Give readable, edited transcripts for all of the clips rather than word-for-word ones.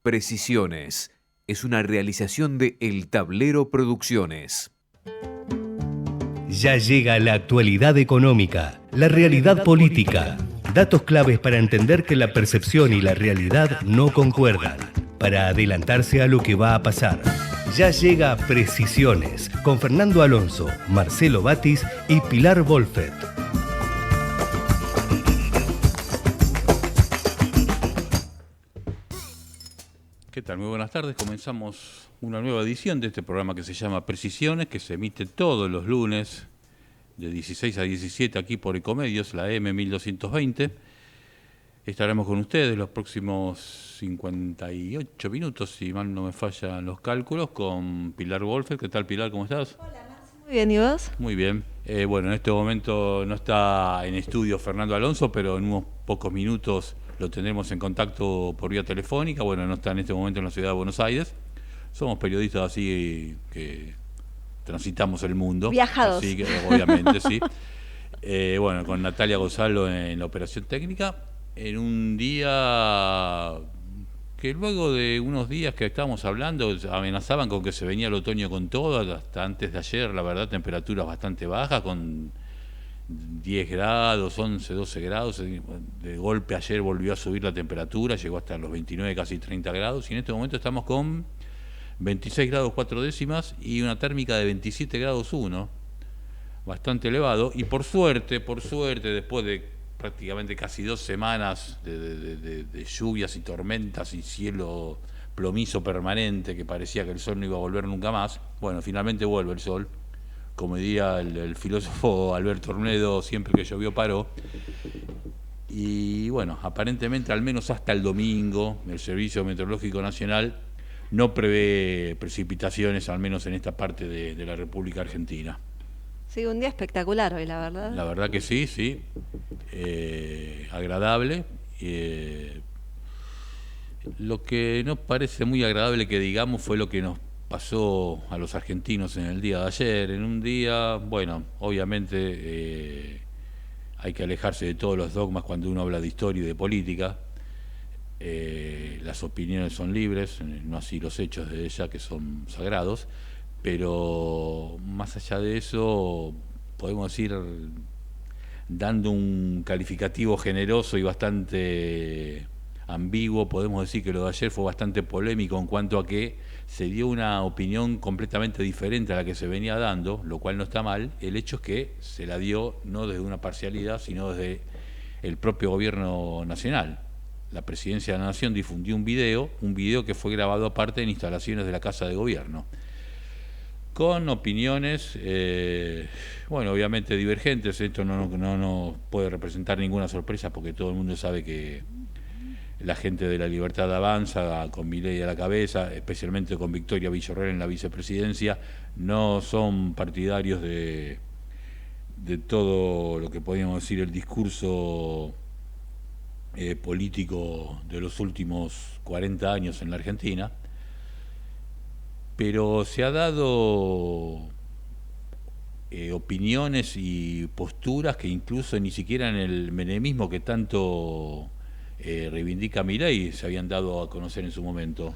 Precisiones es una realización de El Tablero Producciones. Ya llega la actualidad económica, la realidad política, datos claves para entender que la percepción y la realidad no concuerdan, para adelantarse a lo que va a pasar. Ya llega Precisiones, con Fernando Alonso, Marcelo Batis y Pilar Wolfet. ¿Qué tal? Muy buenas tardes. Comenzamos una nueva edición de este programa que se llama Precisiones, que se emite todos los lunes de 16 a 17 aquí por Ecomedios, la M1220. Estaremos con ustedes los próximos 58 minutos, si mal no me fallan los cálculos, con Pilar Wolfet. ¿Qué tal, Pilar? ¿Cómo estás? Hola, Max. Muy bien, ¿y vos? Muy bien. Bueno, en este momento no está en estudio Fernando Alonso, pero en unos pocos minutos lo tendremos en contacto por vía telefónica. Bueno, no está en este momento en la ciudad de Buenos Aires. Somos periodistas así que transitamos el mundo. Viajados. Así que, obviamente, sí. Bueno, con Natalia Gonzalo en la operación técnica, en un día que luego de unos días que estábamos hablando, amenazaban con que se venía el otoño con todo, hasta antes de ayer, la verdad, temperaturas bastante bajas, con 10 grados, 11, 12 grados, de golpe ayer volvió a subir la temperatura, llegó hasta los 29, casi 30 grados, y en este momento estamos con 26 grados 4 décimas y una térmica de 27 grados 1, bastante elevado, y por suerte, después de prácticamente casi 2 semanas de lluvias y tormentas y cielo plomizo permanente, que parecía que el sol no iba a volver nunca más, bueno, finalmente vuelve el sol. Como diría el filósofo Alberto Ornedo, siempre que llovió paró. Y bueno, aparentemente al menos hasta el domingo, el Servicio Meteorológico Nacional no prevé precipitaciones, al menos en esta parte de la República Argentina. Sí, un día espectacular hoy, la verdad. La verdad que sí, sí. Agradable. Lo que no parece muy agradable que digamos fue lo que nos pasó a los argentinos en el día de ayer, en un día, bueno, obviamente hay que alejarse de todos los dogmas cuando uno habla de historia y de política. Las opiniones son libres, no así los hechos de ella, que son sagrados, pero más allá de eso, podemos decir, dando un calificativo generoso y bastante ambiguo, podemos decir que lo de ayer fue bastante polémico en cuanto a que se dio una opinión completamente diferente a la que se venía dando, lo cual no está mal. El hecho es que se la dio no desde una parcialidad, sino desde el propio gobierno nacional. La Presidencia de la Nación difundió un video que fue grabado aparte en instalaciones de la Casa de Gobierno, con opiniones, bueno, obviamente divergentes. Esto no puede representar ninguna sorpresa, porque todo el mundo sabe que la gente de La Libertad Avanza, con Milei a la cabeza, especialmente con Victoria Villarruel en la vicepresidencia, no son partidarios de todo lo que podríamos decir el discurso político de los últimos 40 años en la Argentina, pero se ha dado opiniones y posturas que incluso ni siquiera en el menemismo que tanto reivindica Milei se habían dado a conocer en su momento.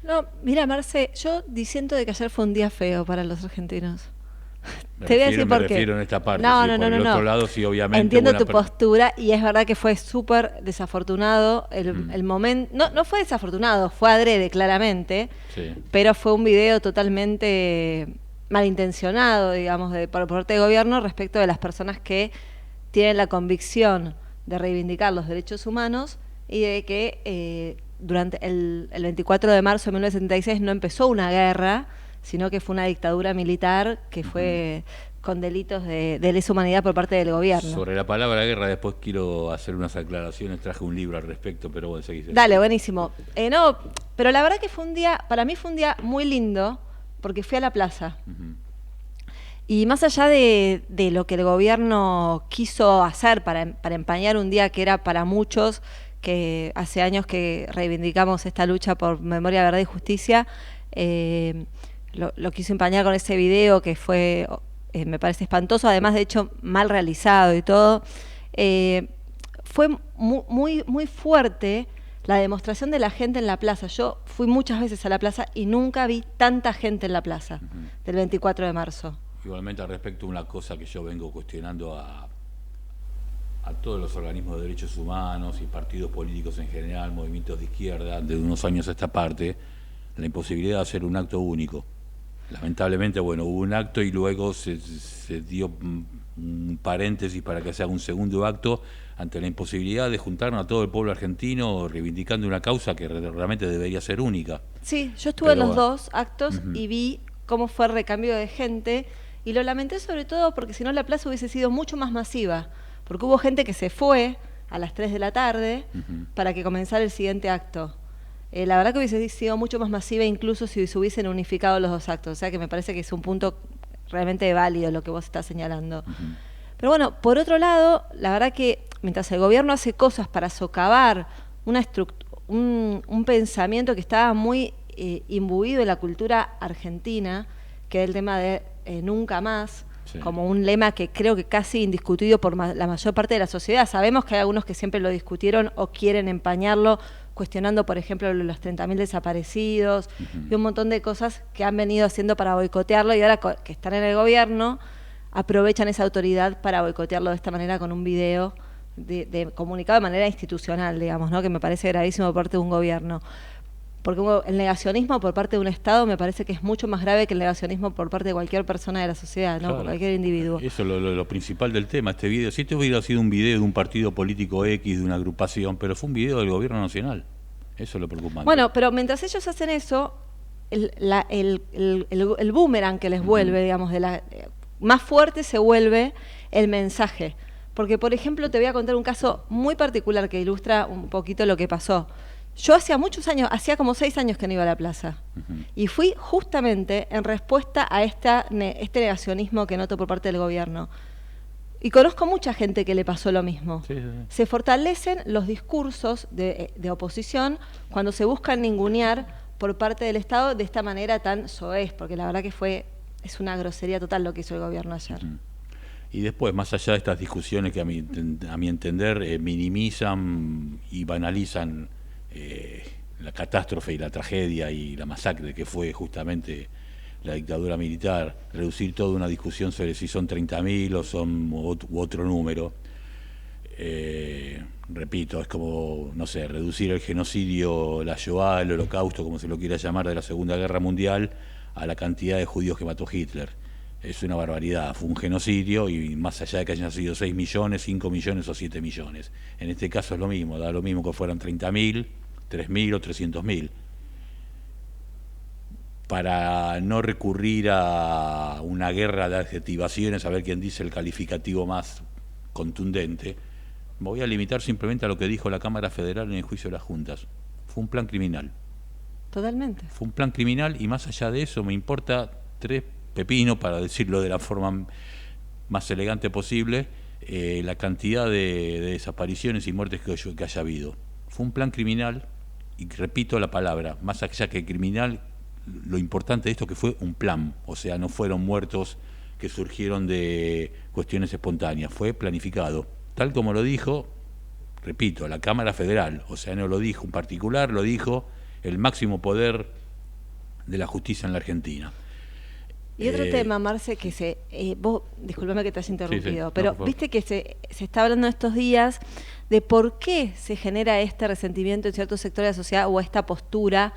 No, mira, Marce, yo diciendo de que ayer fue un día feo para los argentinos. Te voy a decir por qué. Me refiero en esta parte. No, sí, por el otro lado, sí, obviamente. Entiendo tu postura, y es verdad que fue súper desafortunado el momento. No fue desafortunado, fue adrede, claramente, sí. Pero fue un video totalmente malintencionado, digamos, por parte del gobierno respecto de las personas que tienen la convicción de reivindicar los derechos humanos y de que durante el 24 de marzo de 1976 no empezó una guerra, sino que fue una dictadura militar que fue con delitos de lesa humanidad por parte del gobierno. Sobre la palabra guerra después quiero hacer unas aclaraciones, traje un libro al respecto, pero bueno, seguís. Dale, buenísimo. No, pero la verdad que para mí fue un día muy lindo, porque fui a la plaza. Y más allá de lo que el gobierno quiso hacer para empañar un día que era para muchos, que hace años que reivindicamos esta lucha por memoria, verdad y justicia, lo quiso empañar con ese video que fue, me parece espantoso, además de hecho mal realizado y todo. Fue muy fuerte la demostración de la gente en la plaza. Yo fui muchas veces a la plaza y nunca vi tanta gente en la plaza del 24 de marzo. Igualmente, al respecto, una cosa que yo vengo cuestionando a todos los organismos de derechos humanos y partidos políticos en general, movimientos de izquierda, de unos años a esta parte, la imposibilidad de hacer un acto único. Lamentablemente, bueno, hubo un acto y luego se dio un paréntesis para que se haga un segundo acto ante la imposibilidad de juntarnos a todo el pueblo argentino reivindicando una causa que realmente debería ser única. Sí, yo estuve en los dos actos y vi cómo fue el recambio de gente y lo lamenté sobre todo porque si no la plaza hubiese sido mucho más masiva, porque hubo gente que se fue a las 3 de la tarde para que comenzara el siguiente acto. La verdad que hubiese sido mucho más masiva incluso si se hubiesen unificado los dos actos, o sea que me parece que es un punto realmente válido lo que vos estás señalando. Pero bueno, por otro lado, la verdad que mientras el gobierno hace cosas para socavar un pensamiento que estaba muy imbuido en la cultura argentina, que es el tema de nunca más, como un lema que creo que casi indiscutido por la mayor parte de la sociedad. Sabemos que hay algunos que siempre lo discutieron o quieren empañarlo, cuestionando, por ejemplo, los 30.000 desaparecidos y un montón de cosas que han venido haciendo para boicotearlo y ahora que están en el gobierno aprovechan esa autoridad para boicotearlo de esta manera con un video comunicado de manera institucional, digamos, ¿no? Que me parece gravísimo por parte de un gobierno. Porque el negacionismo por parte de un Estado me parece que es mucho más grave que el negacionismo por parte de cualquier persona de la sociedad, ¿no? Claro. Por cualquier individuo. Eso es lo principal del tema, este video. Si este hubiera sido un video de un partido político X, de una agrupación, pero fue un video del gobierno nacional. Eso es lo preocupante. Bueno, pero mientras ellos hacen eso, el boomerang que les vuelve, digamos, más fuerte se vuelve el mensaje. Porque, por ejemplo, te voy a contar un caso muy particular que ilustra un poquito lo que pasó. Yo hacía muchos años, hacía como 6 años que no iba a la plaza. Y fui justamente en respuesta a este negacionismo que noto por parte del gobierno. Y conozco mucha gente que le pasó lo mismo. Sí. Se fortalecen los discursos de oposición cuando se buscan ningunear por parte del Estado de esta manera tan soez, porque la verdad que es una grosería total lo que hizo el gobierno ayer. Y después, más allá de estas discusiones que a mi entender minimizan y banalizan la catástrofe y la tragedia y la masacre que fue justamente la dictadura militar, reducir toda una discusión sobre si son 30.000 o son u otro número, repito, es como, no sé, reducir el genocidio, la Shoah, el holocausto, como se lo quiera llamar, de la Segunda Guerra Mundial, a la cantidad de judíos que mató Hitler. Es una barbaridad, fue un genocidio y más allá de que hayan sido 6 millones, 5 millones o 7 millones. En este caso es lo mismo, da lo mismo que fueran 30.000, 3.000 o 300.000. Para no recurrir a una guerra de adjetivaciones, a ver quién dice el calificativo más contundente, me voy a limitar simplemente a lo que dijo la Cámara Federal en el juicio de las juntas. Fue un plan criminal. Totalmente. Fue un plan criminal y más allá de eso me importa 3 pepinos, para decirlo de la forma más elegante posible, la cantidad de desapariciones y muertes que haya habido. Fue un plan criminal y repito la palabra, más allá que criminal, lo importante de esto que fue un plan, o sea, no fueron muertos que surgieron de cuestiones espontáneas, fue planificado, tal como lo dijo, repito, la Cámara Federal, o sea, no lo dijo un particular, lo dijo el máximo poder de la justicia en la Argentina. Y otro tema, Marce, que vos, discúlpame que te haya interrumpido, pero viste que se está hablando estos días de por qué se genera este resentimiento en ciertos sectores de la sociedad o esta postura.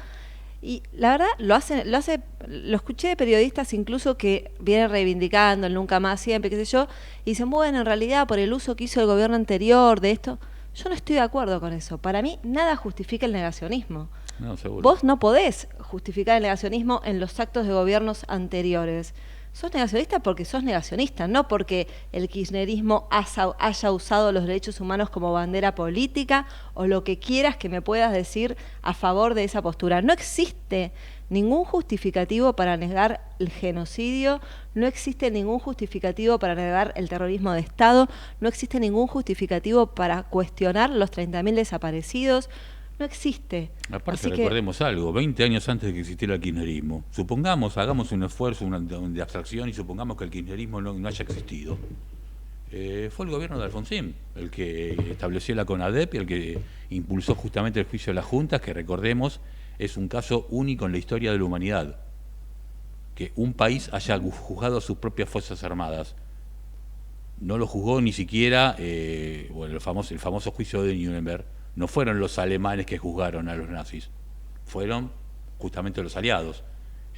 Y la verdad, lo escuché de periodistas incluso que vienen reivindicando el nunca más siempre, qué sé yo, y dicen, bueno, en realidad por el uso que hizo el gobierno anterior de esto, yo no estoy de acuerdo con eso. Para mí, nada justifica el negacionismo. No, seguro. Vos no podés justificar el negacionismo en los actos de gobiernos anteriores. Sos negacionista porque sos negacionista, no porque el kirchnerismo haya usado los derechos humanos como bandera política o lo que quieras que me puedas decir a favor de esa postura. No existe ningún justificativo para negar el genocidio, no existe ningún justificativo para negar el terrorismo de Estado, no existe ningún justificativo para cuestionar los 30.000 desaparecidos. No existe. Aparte, recordemos algo, 20 años antes de que existiera el kirchnerismo, supongamos, hagamos un esfuerzo de abstracción y supongamos que el kirchnerismo no haya existido. Fue el gobierno de Alfonsín el que estableció la CONADEP y el que impulsó justamente el juicio de las juntas, que recordemos es un caso único en la historia de la humanidad, que un país haya juzgado a sus propias fuerzas armadas. No lo juzgó ni siquiera el famoso juicio de Nuremberg. No fueron los alemanes que juzgaron a los nazis, fueron justamente los aliados.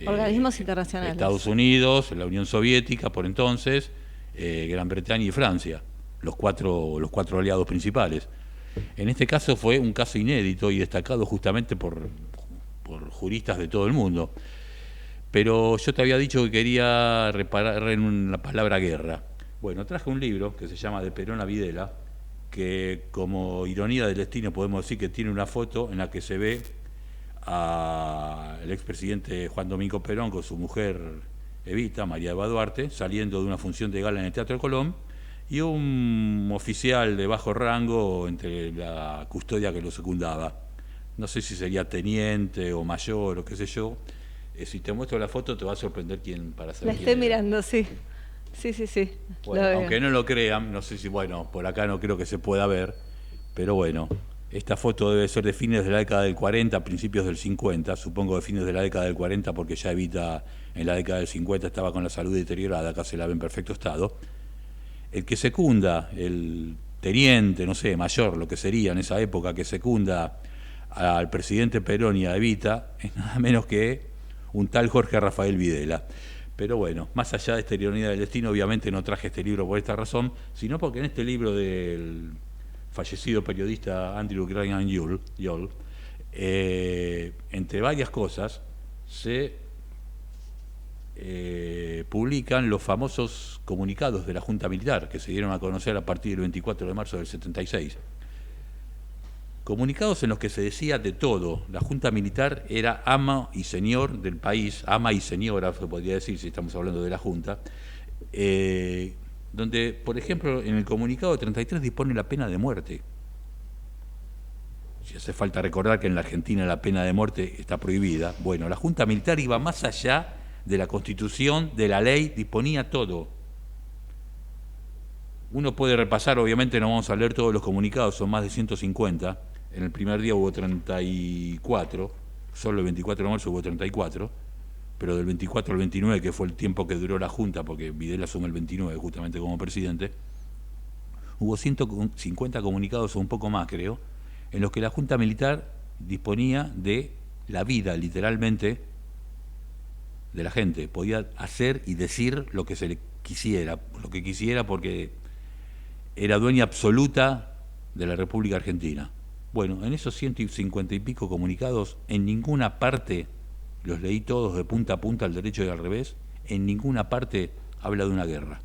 Organismos internacionales. Estados Unidos, la Unión Soviética por entonces, Gran Bretaña y Francia, los cuatro aliados principales. En este caso fue un caso inédito y destacado justamente por juristas de todo el mundo. Pero yo te había dicho que quería reparar en la palabra guerra. Bueno, traje un libro que se llama De Perón a Videla, que como ironía del destino podemos decir que tiene una foto en la que se ve al expresidente Juan Domingo Perón con su mujer Evita, María Eva Duarte, saliendo de una función de gala en el Teatro Colón, y un oficial de bajo rango entre la custodia que lo secundaba. No sé si sería teniente o mayor o qué sé yo. Si te muestro la foto te va a sorprender quién para saber. La estoy mirando, sí. Sí. Bueno, aunque no lo crean, no sé si, por acá no creo que se pueda ver, pero bueno, esta foto debe ser de fines de la década del 40, principios del 50, supongo de fines de la década del 40, porque ya Evita en la década del 50 estaba con la salud deteriorada, acá se la ve en perfecto estado. El que secunda, el teniente, no sé, mayor, lo que sería en esa época, que secunda al presidente Perón y a Evita, es nada menos que un tal Jorge Rafael Videla. Pero bueno, más allá de esta ironía del destino, obviamente no traje este libro por esta razón, sino porque en este libro del fallecido periodista Andrew Graham Yole, entre varias cosas, se publican los famosos comunicados de la Junta Militar, que se dieron a conocer a partir del 24 de marzo del 76. Comunicados en los que se decía de todo. La Junta Militar era ama y señor del país, ama y señora, se podría decir si estamos hablando de la Junta, donde, por ejemplo, en el comunicado 33 dispone la pena de muerte. Si hace falta recordar que en la Argentina la pena de muerte está prohibida. Bueno, la Junta Militar iba más allá de la Constitución, de la ley, disponía todo. Uno puede repasar, obviamente no vamos a leer todos los comunicados, son más de 150. En el primer día hubo 34, solo el 24 de marzo hubo 34, pero del 24 al 29, que fue el tiempo que duró la Junta, porque Videla asume el 29 justamente como presidente, hubo 150 comunicados o un poco más, creo, en los que la Junta Militar disponía de la vida, literalmente, de la gente. Podía hacer y decir lo que se le quisiera, porque era dueña absoluta de la República Argentina. Bueno, en esos 150 y pico comunicados, en ninguna parte, los leí todos de punta a punta, al derecho y al revés, en ninguna parte habla de una guerra.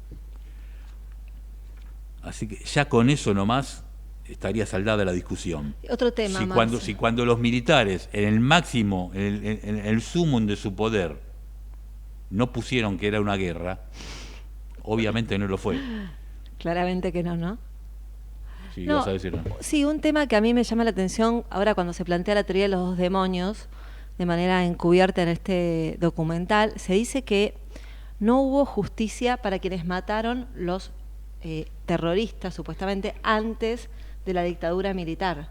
Así que ya con eso nomás estaría saldada la discusión. Otro tema, si cuando los militares, en el máximo, en el sumum de su poder, no pusieron que era una guerra, obviamente no lo fue. Claramente que no, ¿no? Sí, no, vas a decirlo. Sí, un tema que a mí me llama la atención ahora cuando se plantea la teoría de los dos demonios, de manera encubierta en este documental, se dice que no hubo justicia para quienes mataron los terroristas, supuestamente, antes de la dictadura militar.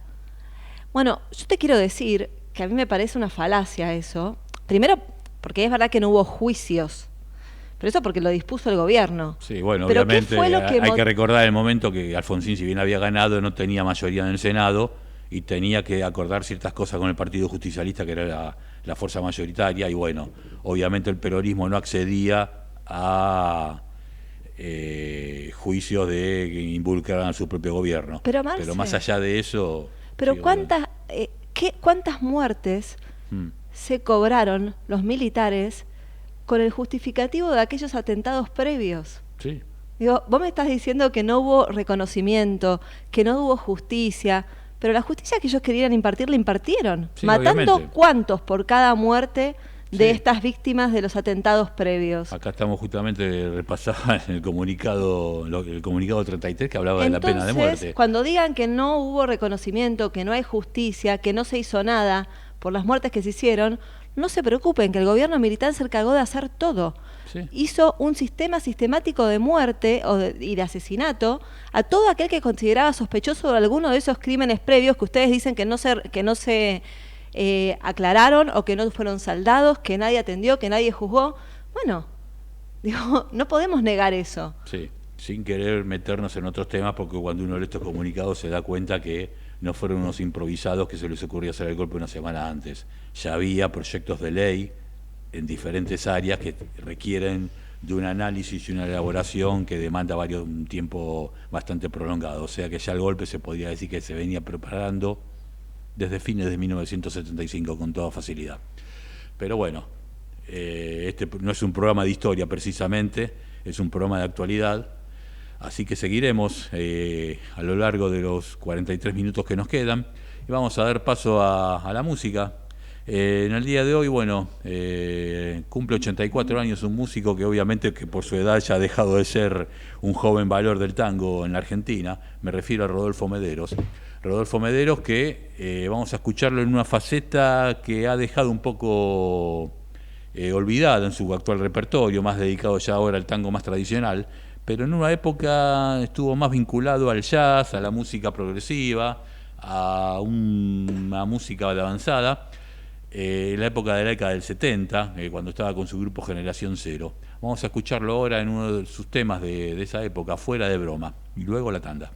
Bueno, yo te quiero decir que a mí me parece una falacia eso. Primero, porque es verdad que no hubo juicios, pero eso porque lo dispuso el gobierno. Sí, bueno, pero obviamente hay que recordar el momento que Alfonsín, si bien había ganado, no tenía mayoría en el Senado y tenía que acordar ciertas cosas con el Partido Justicialista, que era la fuerza mayoritaria, y bueno, obviamente el peronismo no accedía a juicios de que involucraran a su propio gobierno. Pero más allá de eso... Pero sí, ¿cuántas muertes se cobraron los militares con el justificativo de aquellos atentados previos? Sí. Digo, vos me estás diciendo que no hubo reconocimiento, que no hubo justicia, pero la justicia que ellos querían impartir, la impartieron. Sí, matando obviamente. ¿Cuántos por cada muerte de estas víctimas de los atentados previos? Acá estamos justamente repasando el comunicado 33 que hablaba de la pena de muerte. Cuando digan que no hubo reconocimiento, que no hay justicia, que no se hizo nada por las muertes que se hicieron, no se preocupen, que el gobierno militar se encargó de hacer todo. Sí. Hizo un sistema sistemático de muerte y de asesinato a todo aquel que consideraba sospechoso de alguno de esos crímenes previos que ustedes dicen que no se aclararon o que no fueron saldados, que nadie atendió, que nadie juzgó. Bueno, digo, no podemos negar eso. Sí, sin querer meternos en otros temas, porque cuando uno lee estos comunicados se da cuenta que no fueron unos improvisados que se les ocurrió hacer el golpe una semana antes. Ya había proyectos de ley en diferentes áreas que requieren de un análisis y una elaboración que demanda un tiempo bastante prolongado. O sea que ya el golpe se podría decir que se venía preparando desde fines de 1975 con toda facilidad. Pero bueno, este no es un programa de historia precisamente, es un programa de actualidad, así que seguiremos a lo largo de los 43 minutos que nos quedan y vamos a dar paso a la música. En el día de hoy, bueno, cumple 84 años un músico que obviamente que por su edad ya ha dejado de ser un joven valor del tango en la Argentina. Me refiero a Rodolfo Mederos. Rodolfo Mederos que vamos a escucharlo en una faceta que ha dejado un poco olvidada en su actual repertorio, más dedicado ya ahora al tango más tradicional, pero en una época estuvo más vinculado al jazz, a la música progresiva, a una música de avanzada. En la época de la década del 70, cuando estaba con su grupo Generación Cero. Vamos a escucharlo ahora en uno de sus temas de esa época, Fuera de Broma, y luego la tanda.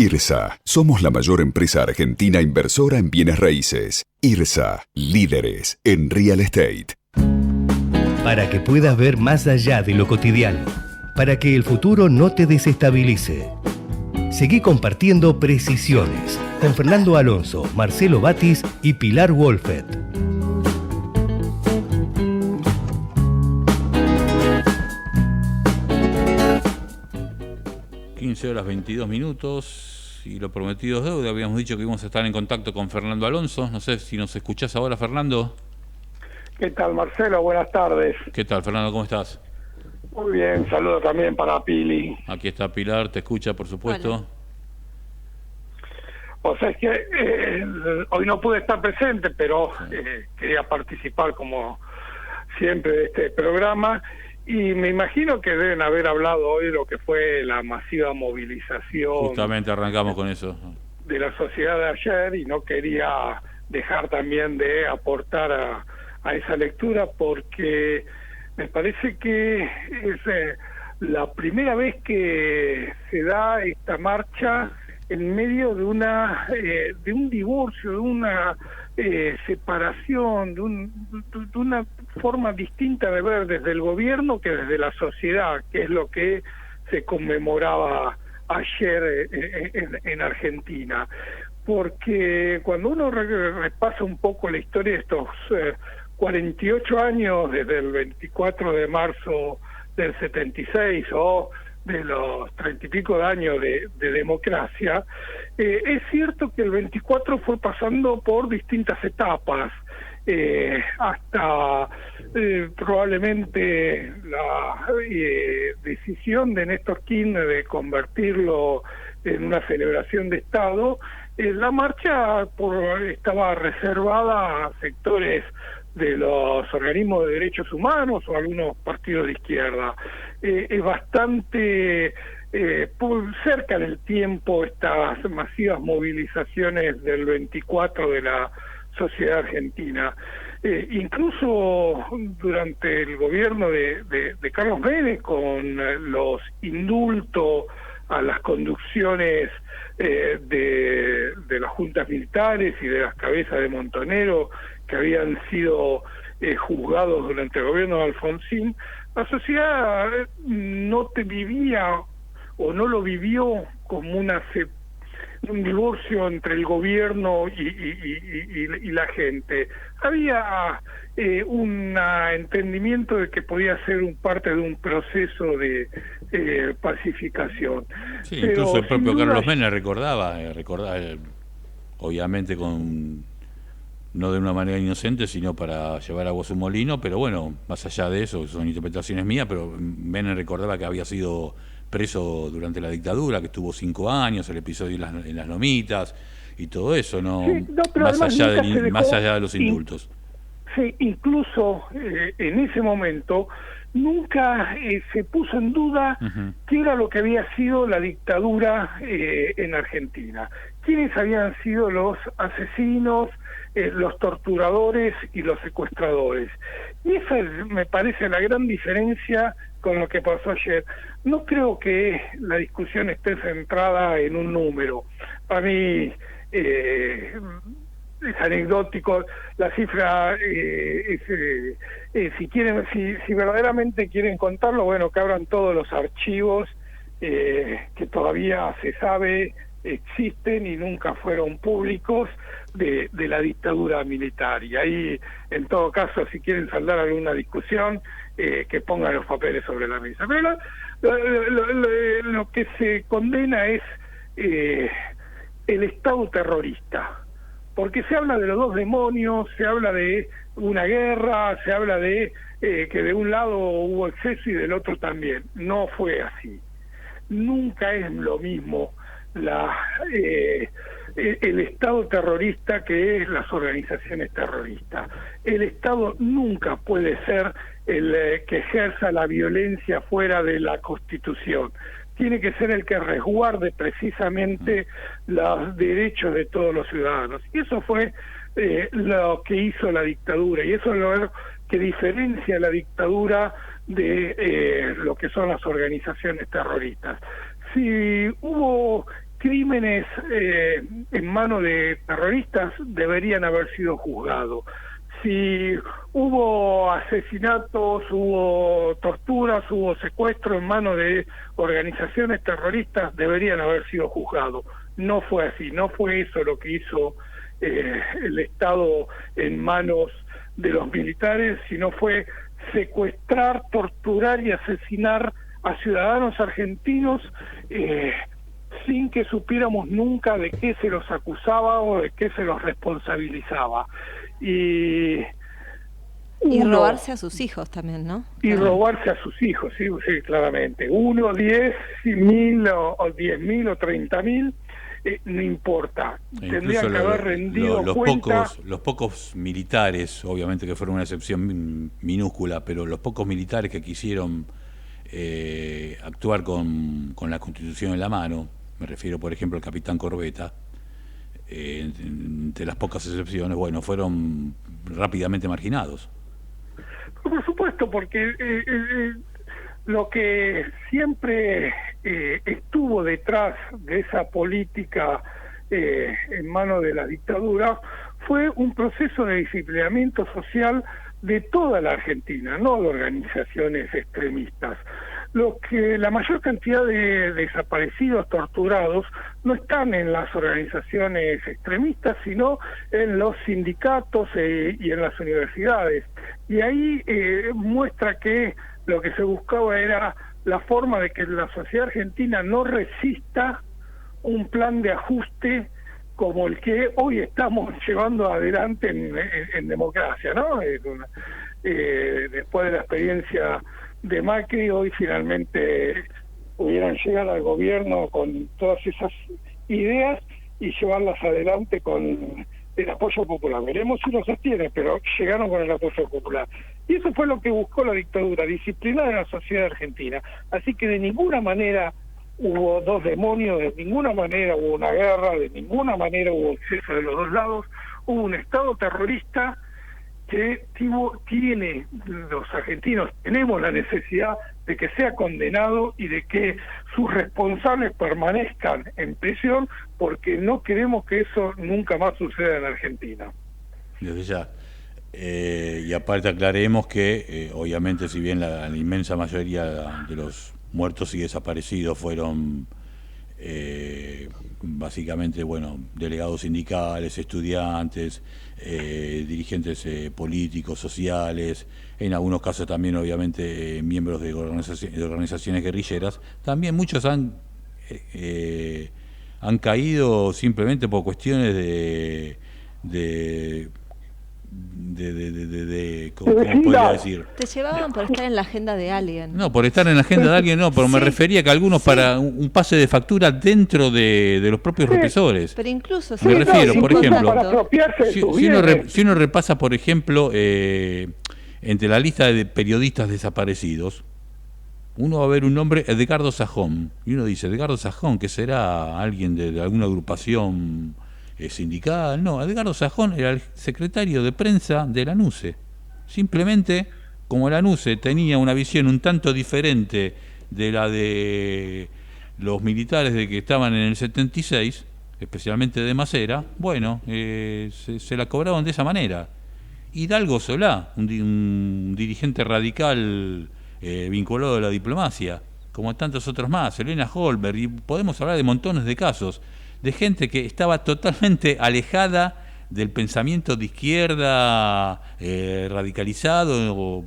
IRSA. Somos la mayor empresa argentina inversora en bienes raíces. IRSA, líderes en real estate. Para que puedas ver más allá de lo cotidiano. Para que el futuro no te desestabilice. Seguí compartiendo Precisiones con Fernando Alonso, Marcelo Batis y Pilar Wolfet. 15:22 y lo prometido es deuda. Habíamos dicho que íbamos a estar en contacto con Fernando Alonso. No sé si nos escuchás ahora, Fernando. ¿Qué tal, Marcelo? Buenas tardes. ¿Qué tal, Fernando? ¿Cómo estás? Muy bien, saludo también para Pili. Aquí está Pilar, te escucha, por supuesto. Hola. O sea, es que hoy no pude estar presente, pero quería participar como siempre de este programa. Y me imagino que deben haber hablado hoy de lo que fue la masiva movilización. Justamente arrancamos con eso. De la sociedad de ayer, y no quería dejar también de aportar a esa lectura, porque me parece que es la primera vez que se da esta marcha en medio de de un divorcio, de una separación, de una forma distinta de ver desde el gobierno que desde la sociedad, que es lo que se conmemoraba ayer en Argentina. Porque cuando uno repasa un poco la historia de estos 48 años, desde el 24 de marzo del 76 o de los 30 y pico de años de democracia, es cierto que el 24 fue pasando por distintas etapas, hasta probablemente la decisión de Néstor Kirchner de convertirlo en una celebración de Estado. La marcha estaba reservada a sectores de los organismos de derechos humanos o algunos partidos de izquierda. Es bastante cerca en el tiempo estas masivas movilizaciones del 24 de la sociedad argentina. Incluso durante el gobierno de Carlos Menem, con los indultos a las conducciones de las juntas militares y de las cabezas de Montonero que habían sido juzgados durante el gobierno de Alfonsín, la sociedad no vivía o no lo vivió como un divorcio entre el gobierno y la gente. Había un entendimiento de que podía ser parte de un proceso de pacificación. Sí, pero incluso el propio duda, Carlos Menem recordaba, obviamente no de una manera inocente, sino para llevar agua a su molino, pero bueno, más allá de eso, son interpretaciones mías, pero Menem recordaba que había sido preso durante la dictadura, que estuvo 5 años, el episodio en las lomitas y todo eso, sí, más allá de los indultos. Sí, incluso en ese momento nunca se puso en duda qué era lo que había sido la dictadura en Argentina, quiénes habían sido los asesinos, los torturadores y los secuestradores. Y esa me parece la gran diferencia con lo que pasó ayer. No creo que la discusión esté centrada en un número. Para mí es anecdótico, la cifra si verdaderamente quieren contarlo, bueno, que abran todos los archivos que todavía se sabe existen y nunca fueron públicos de la dictadura militar. Y ahí, en todo caso, si quieren saldar alguna discusión, que pongan los papeles sobre la mesa. Pero lo que se condena es el Estado terrorista, porque se habla de los dos demonios, se habla de una guerra, se habla de que de un lado hubo exceso y del otro también. No fue así. Nunca es lo mismo el Estado terrorista que es las organizaciones terroristas. El Estado nunca puede ser el que ejerza la violencia fuera de la Constitución. Tiene que ser el que resguarde precisamente los derechos de todos los ciudadanos. Y eso fue lo que hizo la dictadura, y eso es lo que diferencia la dictadura de lo que son las organizaciones terroristas. Si hubo crímenes en manos de terroristas deberían haber sido juzgados. Si hubo asesinatos, hubo torturas, hubo secuestros en manos de organizaciones terroristas, deberían haber sido juzgados. No fue así, no fue eso lo que hizo el Estado en manos de los militares, sino fue secuestrar, torturar y asesinar a ciudadanos argentinos sin que supiéramos nunca de qué se los acusaba o de qué se los responsabilizaba. Y robarse a sus hijos también, ¿no? Y robarse a sus hijos, sí, claramente. 1, 10, 1.000 o 10.000 o 30.000, no importa. Tendrían que haber rendido cuenta. Los pocos militares, obviamente que fueron una excepción minúscula, pero los pocos militares que quisieron actuar con la Constitución en la mano, me refiero por ejemplo al capitán Corbeta, entre las pocas excepciones, bueno, fueron rápidamente marginados. Por supuesto, porque lo que siempre estuvo detrás de esa política en manos de la dictadura fue un proceso de disciplinamiento social de toda la Argentina, no de organizaciones extremistas. La mayor cantidad de desaparecidos, torturados, no están en las organizaciones extremistas, sino en los sindicatos y en las universidades. Y ahí muestra que lo que se buscaba era la forma de que la sociedad argentina no resista un plan de ajuste como el que hoy estamos llevando adelante en democracia, ¿no? Después de la experiencia de Macri, hoy finalmente pudieran llegar al gobierno con todas esas ideas y llevarlas adelante con el apoyo popular. Veremos si lo sostiene, pero llegaron con el apoyo popular. Y eso fue lo que buscó la dictadura, disciplinar a la sociedad argentina. Así que de ninguna manera hubo dos demonios, de ninguna manera hubo una guerra, de ninguna manera hubo exceso de los dos lados. Hubo un Estado terrorista que tiene, los argentinos tenemos la necesidad de que sea condenado y de que sus responsables permanezcan en prisión, porque no queremos que eso nunca más suceda en Argentina. Desde ya. Y aparte aclaremos que, obviamente, si bien la inmensa mayoría de los muertos y desaparecidos fueron básicamente, bueno, delegados sindicales, estudiantes, dirigentes políticos, sociales, en algunos casos también obviamente miembros de organizaciones guerrilleras, también muchos han caído simplemente por cuestiones ¿cómo podría decir? Te llevaban por estar en la agenda de alguien. No, por estar en la agenda de alguien no, pero sí, me refería que algunos para un pase de factura dentro de los propios represores. Pero incluso... Me refiero, por ejemplo, para apropiarse si uno repasa, por ejemplo, entre la lista de periodistas desaparecidos, uno va a ver un nombre, Edgardo Sajón, y uno dice, Edgardo Sajón, que será alguien de alguna agrupación sindical. No, Edgardo Sajón era el secretario de prensa de la NUCE. Simplemente, como la NUCE tenía una visión un tanto diferente de la de los militares de que estaban en el 76, especialmente de Macera, bueno, se la cobraban de esa manera. Hidalgo Solá, un dirigente radical vinculado a la diplomacia, como tantos otros más, Elena Holberg, y podemos hablar de montones de casos de gente que estaba totalmente alejada del pensamiento de izquierda radicalizado, o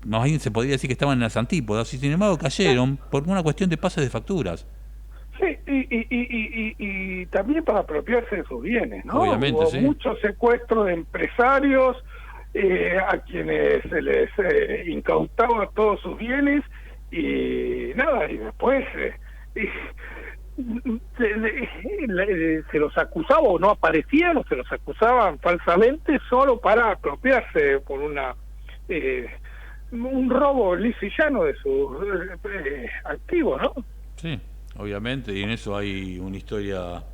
más bien se podría decir que estaban en las antípodas, y sin embargo cayeron por una cuestión de pases de facturas. Sí, y también para apropiarse de sus bienes, ¿no? Obviamente, hubo sí. Muchos secuestros de empresarios a quienes se les incautaba todos sus bienes y nada, y después se los acusaba o no aparecían o se los acusaban falsamente solo para apropiarse por un robo liso y llano de sus activos, ¿no? Sí, obviamente, y en eso hay una historia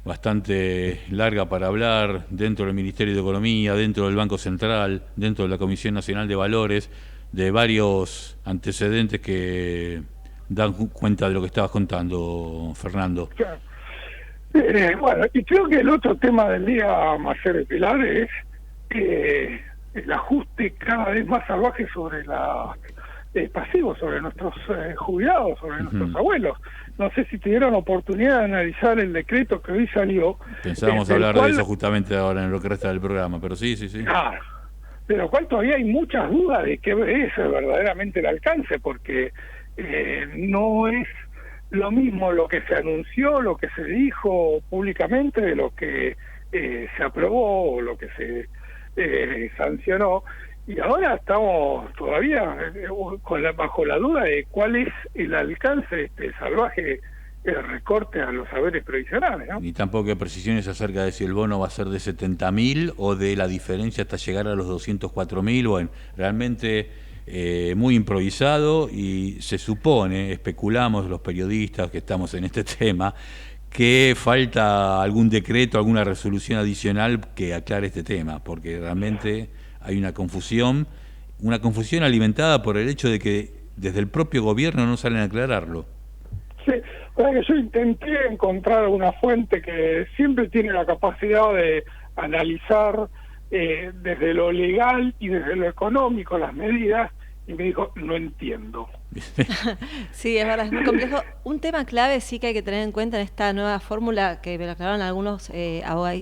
bastante larga para hablar dentro del Ministerio de Economía, dentro del Banco Central, dentro de la Comisión Nacional de Valores, de varios antecedentes que dan cuenta de lo que estabas contando, Fernando. Claro. Bueno, y creo que el otro tema del día, Marcelo y Pilar, es el ajuste cada vez más salvaje sobre pasivos, sobre nuestros jubilados, sobre nuestros abuelos. No sé si tuvieron oportunidad de analizar el decreto que hoy salió. Pensábamos hablar de eso justamente ahora en lo que resta del programa, pero sí. Claro, de lo cual todavía hay muchas dudas de qué es verdaderamente el alcance, porque no es lo mismo lo que se anunció, lo que se dijo públicamente, de lo que se aprobó o lo que se sancionó. Y ahora estamos todavía bajo la duda de cuál es el alcance de este salvaje recorte a los saberes previsionales, ¿no? Ni tampoco hay precisiones acerca de si el bono va a ser de 70.000 o de la diferencia hasta llegar a los 204.000. Bueno, realmente muy improvisado, y se supone, especulamos los periodistas que estamos en este tema, que falta algún decreto, alguna resolución adicional que aclare este tema, porque realmente hay una confusión alimentada por el hecho de que desde el propio gobierno no salen a aclararlo. Sí, que yo intenté encontrar una fuente que siempre tiene la capacidad de analizar desde lo legal y desde lo económico las medidas, y me dijo, no entiendo. Sí, es verdad, es muy complejo. Un tema clave sí que hay que tener en cuenta en esta nueva fórmula que me lo aclararon algunos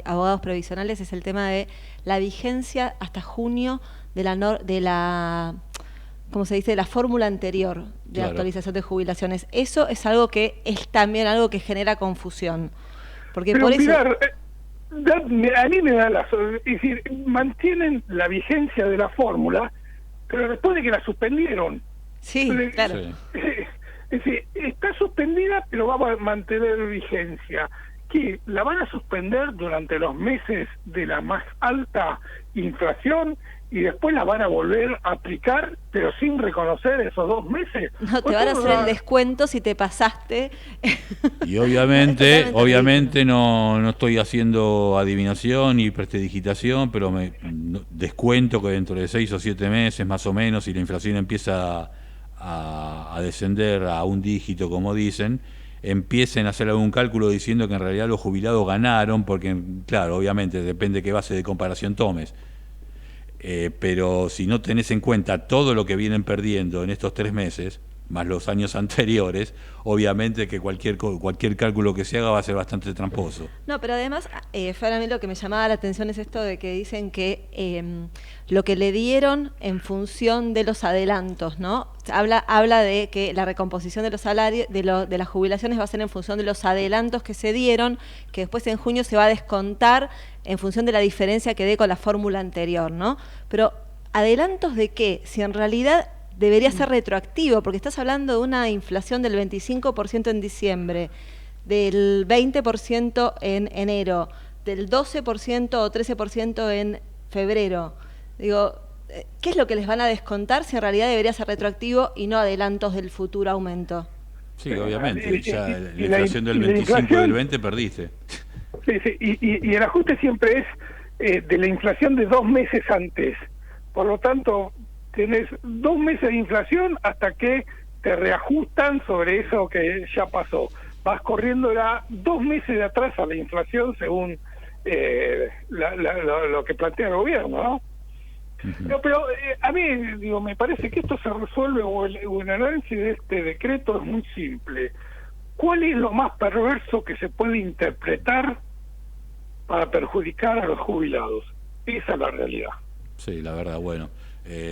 abogados previsionales, es el tema de la vigencia hasta junio de la ¿cómo se dice?, de la fórmula anterior de actualización de jubilaciones. Eso es algo que es también algo que genera confusión. Porque pero por eso... Pilar, a mí me da es decir, mantienen la vigencia de la fórmula, pero después de que la suspendieron. Sí, claro. Sí. Es decir, está suspendida, pero va a mantener vigencia. ¿Qué? ¿La van a suspender durante los meses de la más alta inflación y después la van a volver a aplicar, pero sin reconocer esos 2 meses? No, te van a hacer el descuento si te pasaste. Y obviamente no estoy haciendo adivinación ni prestidigitación, pero descuento que dentro de 6 o 7 meses más o menos, si la inflación empieza a descender a un dígito, como dicen, empiecen a hacer algún cálculo diciendo que en realidad los jubilados ganaron, porque claro, obviamente depende de qué base de comparación tomes. Pero si no tenés en cuenta todo lo que vienen perdiendo en estos 3 meses, más los años anteriores, obviamente que cualquier cálculo que se haga va a ser bastante tramposo. No, pero además, Fer, a mí lo que me llamaba la atención es esto de que dicen que lo que le dieron en función de los adelantos, ¿no? Habla de que la recomposición de los salarios, de las jubilaciones va a ser en función de los adelantos que se dieron, que después en junio se va a descontar en función de la diferencia que dé con la fórmula anterior, ¿no? Pero, ¿adelantos de qué? Si en realidad debería ser retroactivo, porque estás hablando de una inflación del 25% en diciembre, del 20% en enero, del 12% o 13% en febrero. Digo, ¿qué es lo que les van a descontar si en realidad debería ser retroactivo y no adelantos del futuro aumento? Sí, obviamente, ya la inflación del 25 y del 20 perdiste. Sí, y el ajuste siempre es de la inflación de 2 meses antes. Por lo tanto, tenés 2 meses de inflación hasta que te reajustan sobre eso que ya pasó. Vas corriendo 2 meses de atrás a la inflación según lo que plantea el gobierno, ¿no? No, pero a mí, me parece que esto se resuelve, o el análisis de este decreto es muy simple. ¿Cuál es lo más perverso que se puede interpretar para perjudicar a los jubilados? Esa es la realidad. Sí, la verdad, bueno.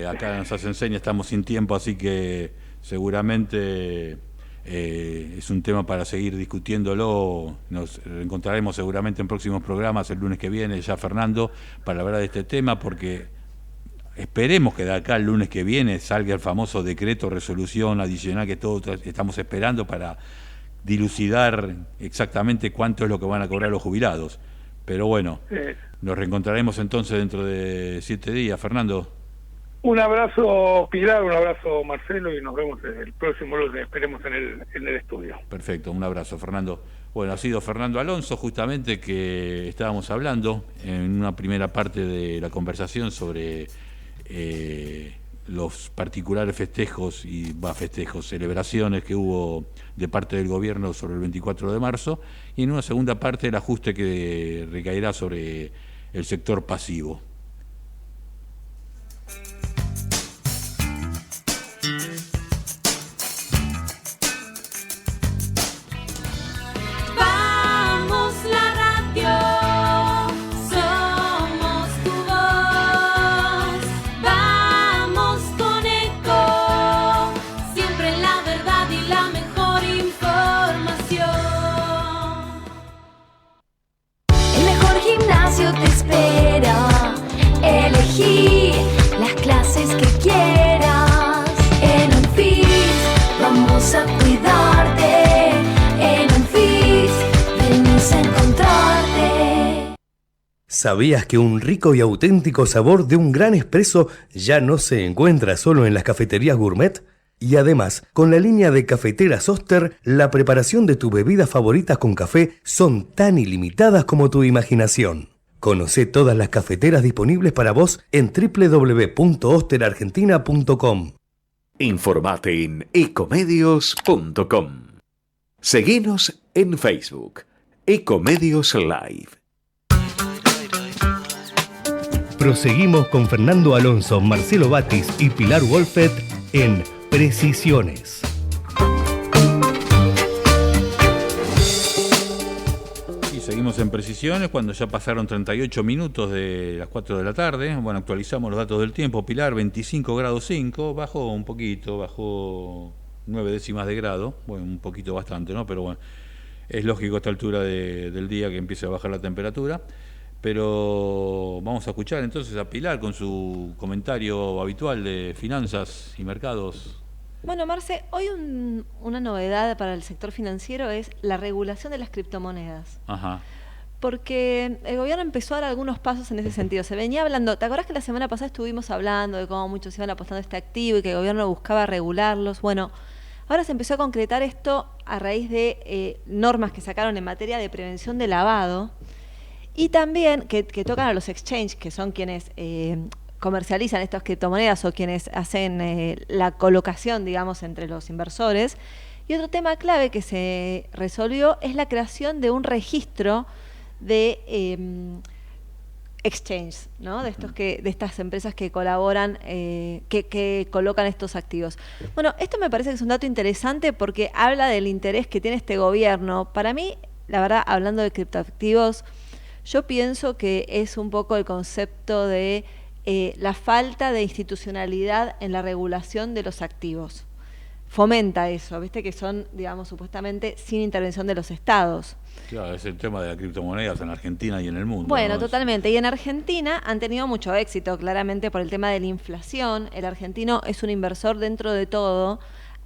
Acá nos hace enseña, estamos sin tiempo, así que seguramente es un tema para seguir discutiéndolo. Nos encontraremos seguramente en próximos programas el lunes que viene, ya Fernando, para hablar de este tema, porque esperemos que de acá el lunes que viene salga el famoso decreto, resolución adicional que todos estamos esperando para dilucidar exactamente cuánto es lo que van a cobrar los jubilados. Pero bueno, nos reencontraremos entonces dentro de 7 días, Fernando. Un abrazo, Pilar, un abrazo, Marcelo, y nos vemos el próximo lunes, esperemos en el estudio. Perfecto, un abrazo, Fernando. Bueno, ha sido Fernando Alonso, justamente, que estábamos hablando en una primera parte de la conversación sobre los particulares celebraciones que hubo de parte del gobierno sobre el 24 de marzo, y en una segunda parte el ajuste que recaerá sobre el sector pasivo. Las clases que quieras en Unfis, vamos a cuidarte. En Unfis, venís a encontrarte. ¿Sabías que un rico y auténtico sabor de un gran espresso ya no se encuentra solo en las cafeterías gourmet? Y además, con la línea de cafeteras Oster, la preparación de tus bebidas favoritas con café son tan ilimitadas como tu imaginación. Conocé todas las cafeteras disponibles para vos en www.osterargentina.com. Informate en ecomedios.com. Seguinos en Facebook, Ecomedios Live. Proseguimos con Fernando Alonso, Marcelo Batis y Pilar Wolfet en Precisiones. Seguimos en Precisiones cuando ya pasaron 38 minutos de las 4 de la tarde. Bueno, actualizamos los datos del tiempo. Pilar, 25 grados 5, bajó un poquito, bajó 9 décimas de grado. Bueno, un poquito bastante, ¿no? Pero bueno, es lógico a esta altura del día que empiece a bajar la temperatura. Pero vamos a escuchar entonces a Pilar con su comentario habitual de finanzas y mercados. Bueno, Marce, hoy una novedad para el sector financiero es la regulación de las criptomonedas. Ajá. Porque el gobierno empezó a dar algunos pasos en ese sentido. Se venía hablando, ¿te acordás que la semana pasada estuvimos hablando de cómo muchos iban apostando a este activo y que el gobierno buscaba regularlos? Bueno, ahora se empezó a concretar esto a raíz de normas que sacaron en materia de prevención de lavado y también que tocan a los exchanges, que son quienes comercializan estas criptomonedas o quienes hacen la colocación, digamos, entre los inversores. Y otro tema clave que se resolvió es la creación de un registro de exchange, ¿no? De estas empresas que colaboran, que colocan estos activos. Bueno, esto me parece que es un dato interesante porque habla del interés que tiene este gobierno. Para mí, la verdad, hablando de criptoactivos, yo pienso que es un poco el concepto de la falta de institucionalidad en la regulación de los activos. Fomenta eso, ¿viste? Que son, digamos, supuestamente sin intervención de los estados. Claro, es el tema de las criptomonedas en Argentina y en el mundo. Bueno, ¿no? Totalmente. Y en Argentina han tenido mucho éxito, claramente, por el tema de la inflación. El argentino es un inversor dentro de todo,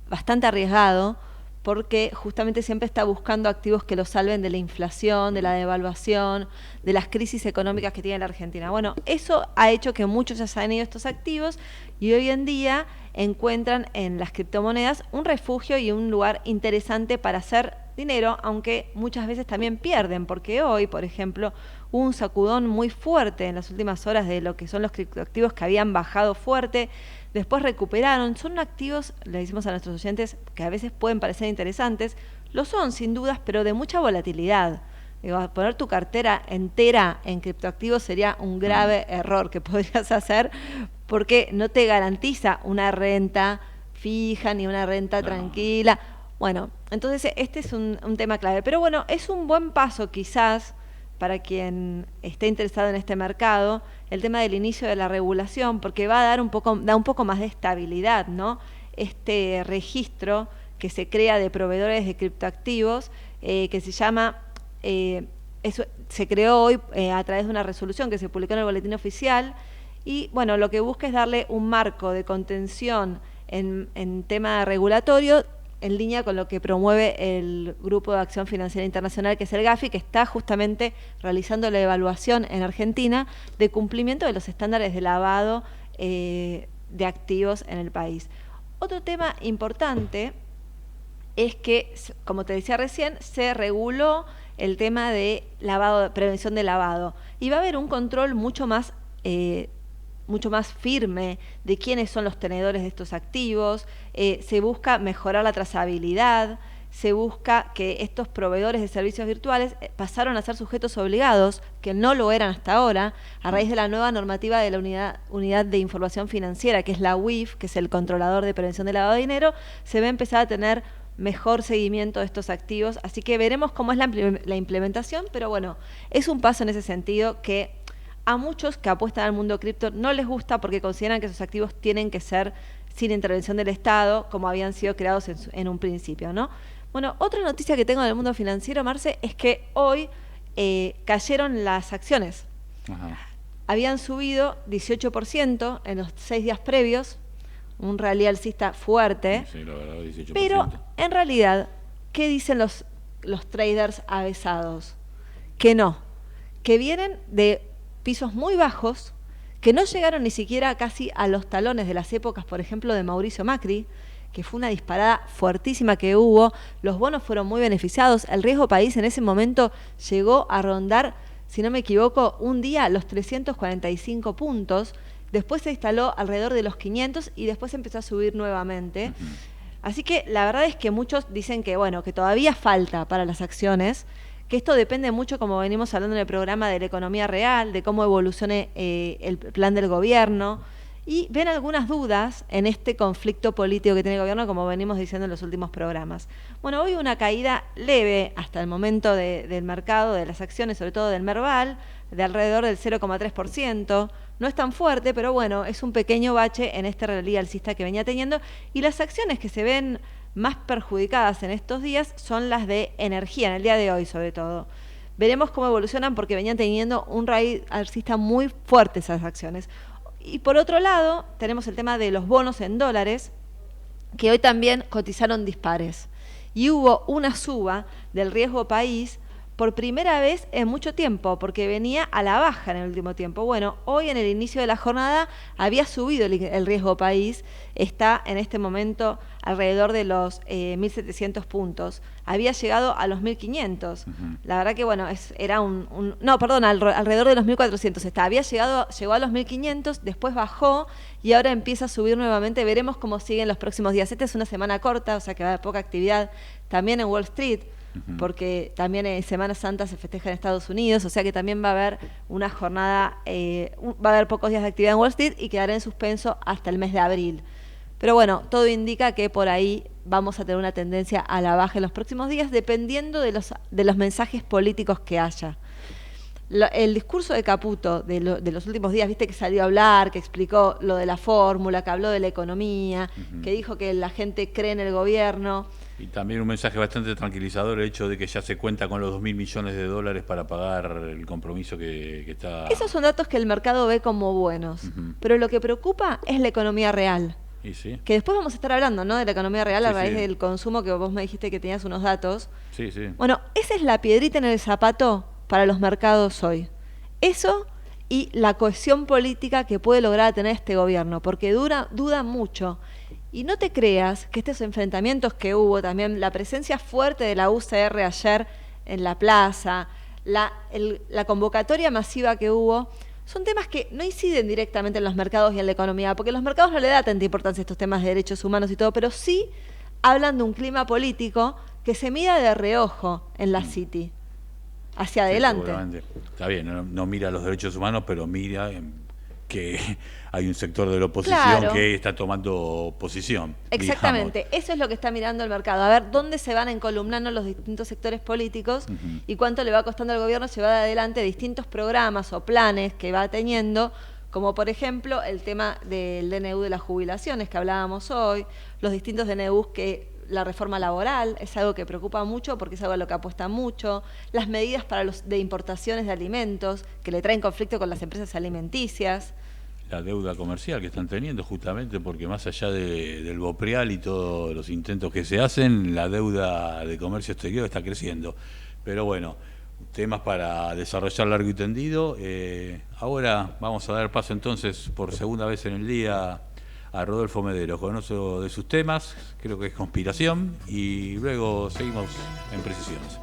bastante arriesgado, porque justamente siempre está buscando activos que lo salven de la inflación, de la devaluación, de las crisis económicas que tiene la Argentina. Bueno, eso ha hecho que muchos ya se han ido estos activos y hoy en día encuentran en las criptomonedas un refugio y un lugar interesante para hacer dinero, aunque muchas veces también pierden, porque hoy, por ejemplo, hubo un sacudón muy fuerte en las últimas horas de lo que son los criptoactivos que habían bajado fuerte. Después recuperaron, son activos, le decimos a nuestros oyentes, que a veces pueden parecer interesantes, lo son sin dudas, pero de mucha volatilidad. Digo, poner tu cartera entera en criptoactivos sería un grave error que podrías hacer porque no te garantiza una renta fija ni una renta tranquila. Bueno, entonces este es un tema clave. Pero bueno, es un buen paso quizás para quien esté interesado en este mercado, el tema del inicio de la regulación, porque va a dar un poco más de estabilidad, ¿no? Este registro que se crea de proveedores de criptoactivos, que se llama, se creó hoy a través de una resolución que se publicó en el Boletín Oficial, y bueno, lo que busca es darle un marco de contención en tema regulatorio, en línea con lo que promueve el Grupo de Acción Financiera Internacional, que es el GAFI, que está justamente realizando la evaluación en Argentina de cumplimiento de los estándares de lavado de activos en el país. Otro tema importante es que, como te decía recién, se reguló el tema de lavado, prevención de lavado, y va a haber un control mucho más mucho más firme de quiénes son los tenedores de estos activos, se busca mejorar la trazabilidad, se busca que estos proveedores de servicios virtuales pasaron a ser sujetos obligados, que no lo eran hasta ahora, a raíz de la nueva normativa de la Unidad de Información Financiera, que es la UIF, que es el controlador de prevención del lavado de dinero. Se va a empezar a tener mejor seguimiento de estos activos, así que veremos cómo es la implementación, pero bueno, es un paso en ese sentido que a muchos que apuestan al mundo cripto no les gusta porque consideran que esos activos tienen que ser sin intervención del Estado, como habían sido creados en un principio, ¿no? Bueno, otra noticia que tengo del mundo financiero, Marce, es que hoy cayeron las acciones. Ajá. Habían subido 18% en los 6 días previos, un rally alcista fuerte, Sí, la verdad, 18%. pero en realidad, ¿qué dicen los traders avesados? Que no, que vienen de pisos muy bajos, que no llegaron ni siquiera casi a los talones de las épocas, por ejemplo, de Mauricio Macri, que fue una disparada fuertísima que hubo, los bonos fueron muy beneficiados, el riesgo país en ese momento llegó a rondar, si no me equivoco, un día los 345 puntos, después se instaló alrededor de los 500 y después empezó a subir nuevamente. Así que la verdad es que muchos dicen que, bueno, que todavía falta para las acciones, que esto depende mucho, como venimos hablando en el programa, de la economía real, de cómo evolucione el plan del gobierno, y ven algunas dudas en este conflicto político que tiene el gobierno, como venimos diciendo en los últimos programas. Bueno, hoy una caída leve hasta el momento del mercado, de las acciones, sobre todo del Merval, de alrededor del 0,3%. No es tan fuerte, pero bueno, es un pequeño bache en este rally alcista que venía teniendo. Y las acciones que se ven más perjudicadas en estos días son las de energía, en el día de hoy sobre todo. Veremos cómo evolucionan porque venían teniendo un rally alcista muy fuerte esas acciones. Y por otro lado, tenemos el tema de los bonos en dólares, que hoy también cotizaron dispares. Y hubo una suba del riesgo país por primera vez en mucho tiempo, porque venía a la baja en el último tiempo. Bueno, hoy en el inicio de la jornada había subido el riesgo país, está en este momento alrededor de los 1.700 puntos. Había llegado a los 1.500. La verdad que, bueno, alrededor de los 1.400 llegó a los 1.500, después bajó y ahora empieza a subir nuevamente. Veremos cómo siguen los próximos días. Esta es una semana corta, o sea que va a haber poca actividad también en Wall Street, porque también en Semana Santa se festeja en Estados Unidos, o sea que también va a haber una jornada, va a haber pocos días de actividad en Wall Street y quedará en suspenso hasta el mes de abril. Pero bueno, todo indica que por ahí vamos a tener una tendencia a la baja en los próximos días, dependiendo de los mensajes políticos que haya. El discurso de Caputo de los últimos días, viste que salió a hablar, que explicó lo de la fórmula, que habló de la economía, que dijo que la gente cree en el gobierno. Y también un mensaje bastante tranquilizador, el hecho de que ya se cuenta con los 2.000 millones de dólares para pagar el compromiso que está... Esos son datos que el mercado ve como buenos, pero lo que preocupa es la economía real. ¿Y sí? Que después vamos a estar hablando, ¿no?, de la economía real a raíz sí. del consumo, que vos me dijiste que tenías unos datos. Sí, sí. Bueno, esa es la piedrita en el zapato para los mercados hoy. Eso y la cohesión política que puede lograr tener este gobierno, porque duda mucho. Y no te creas que estos enfrentamientos que hubo, también la presencia fuerte de la UCR ayer en la plaza, la convocatoria masiva que hubo, son temas que no inciden directamente en los mercados y en la economía, porque los mercados no le da tanta importancia a estos temas de derechos humanos y todo, pero sí hablan de un clima político que se mira de reojo en la City, hacia adelante. Seguramente. Está bien, no mira los derechos humanos, pero mira que hay un sector de la oposición, claro, que está tomando posición. Exactamente, digamos. Eso es lo que está mirando el mercado, a ver dónde se van encolumnando los distintos sectores políticos y cuánto le va costando al gobierno llevar adelante distintos programas o planes que va teniendo, como por ejemplo el tema del DNU de las jubilaciones que hablábamos hoy, los distintos DNUs que... La reforma laboral es algo que preocupa mucho porque es algo a lo que apuesta mucho. Las medidas de importaciones de alimentos que le traen conflicto con las empresas alimenticias. La deuda comercial que están teniendo justamente porque más allá del BOPREAL y todos los intentos que se hacen, la deuda de comercio exterior está creciendo. Pero bueno, temas para desarrollar largo y tendido. Ahora vamos a dar paso entonces por segunda vez en el día a Rodolfo Medero, conozco de sus temas, creo que es conspiración, y luego seguimos en Precisiones.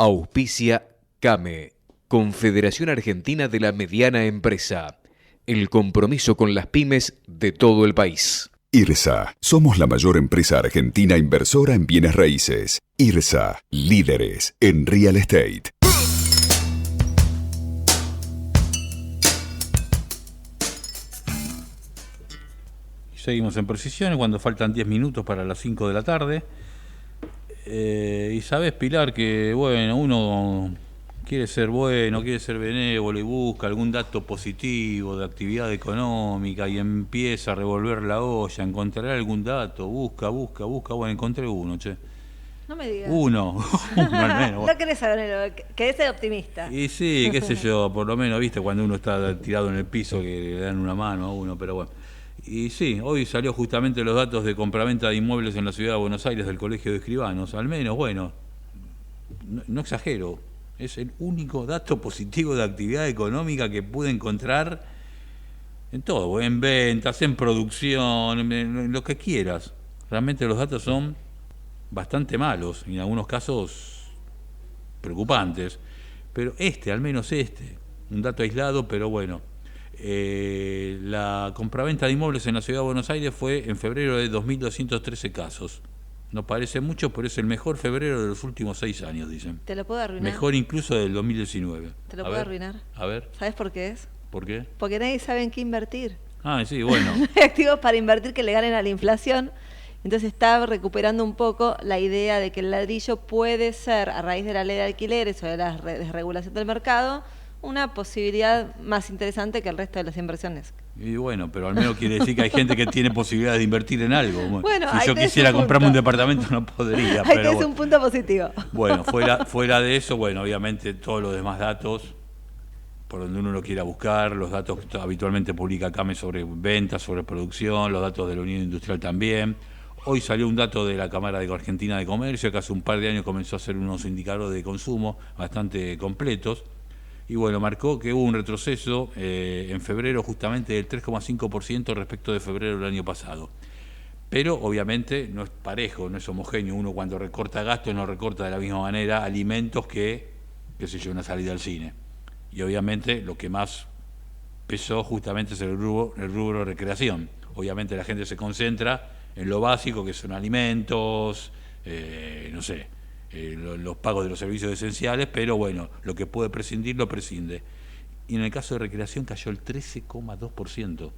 Auspicia CAME, Confederación Argentina de la Mediana Empresa. El compromiso con las pymes de todo el país. IRSA, somos la mayor empresa argentina inversora en bienes raíces. IRSA, líderes en real estate. Seguimos en Precisiones cuando faltan 10 minutos para las 5 de la tarde. Y sabés, Pilar, que bueno, uno quiere ser bueno, quiere ser benévolo y busca algún dato positivo de actividad económica y empieza a revolver la olla, encontrará algún dato, busca. Bueno, encontré uno, che. No me digas. Uno al menos. No querés saber, querés ser optimista. Y sí, qué sé yo, por lo menos, viste, cuando uno está tirado en el piso que le dan una mano a uno, pero bueno. Y sí, hoy salió justamente los datos de compraventa de inmuebles en la ciudad de Buenos Aires del Colegio de Escribanos, al menos, bueno, no exagero, es el único dato positivo de actividad económica que pude encontrar en todo, en ventas, en producción, en lo que quieras. Realmente los datos son bastante malos, y en algunos casos preocupantes, pero al menos un dato aislado, pero bueno. La compraventa de inmuebles en la ciudad de Buenos Aires fue en febrero de 2.213 casos. No parece mucho, pero es el mejor febrero de los últimos 6 años, dicen. ¿Te lo puedo arruinar? Mejor incluso del 2019. ¿Te lo puedo arruinar? A ver. ¿Sabes por qué es? ¿Por qué? Porque nadie sabe en qué invertir. Ah, sí, bueno. No hay activos para invertir que le ganen a la inflación. Entonces está recuperando un poco la idea de que el ladrillo puede ser, a raíz de la ley de alquileres o de la desregulación del mercado, una posibilidad más interesante que el resto de las inversiones. Y bueno, pero al menos quiere decir que hay gente que tiene posibilidad de invertir en algo. Bueno, si yo quisiera comprarme un departamento no podría. Ahí tenés un punto positivo. Bueno, fuera de eso, bueno, obviamente todos los demás datos, por donde uno lo quiera buscar, los datos que habitualmente publica CAME sobre ventas, sobre producción, los datos de la Unión Industrial también. Hoy salió un dato de la Cámara de Argentina de Comercio, que hace un par de años comenzó a hacer unos indicadores de consumo bastante completos. Y bueno, marcó que hubo un retroceso en febrero justamente del 3,5% respecto de febrero del año pasado. Pero obviamente no es parejo, no es homogéneo. Uno cuando recorta gastos no recorta de la misma manera alimentos que, qué sé yo, una salida al cine. Y obviamente lo que más pesó justamente es el rubro recreación. Obviamente la gente se concentra en lo básico, que son alimentos, los pagos de los servicios esenciales, pero bueno, lo que puede prescindir, lo prescinde. Y en el caso de recreación cayó el 13,2%.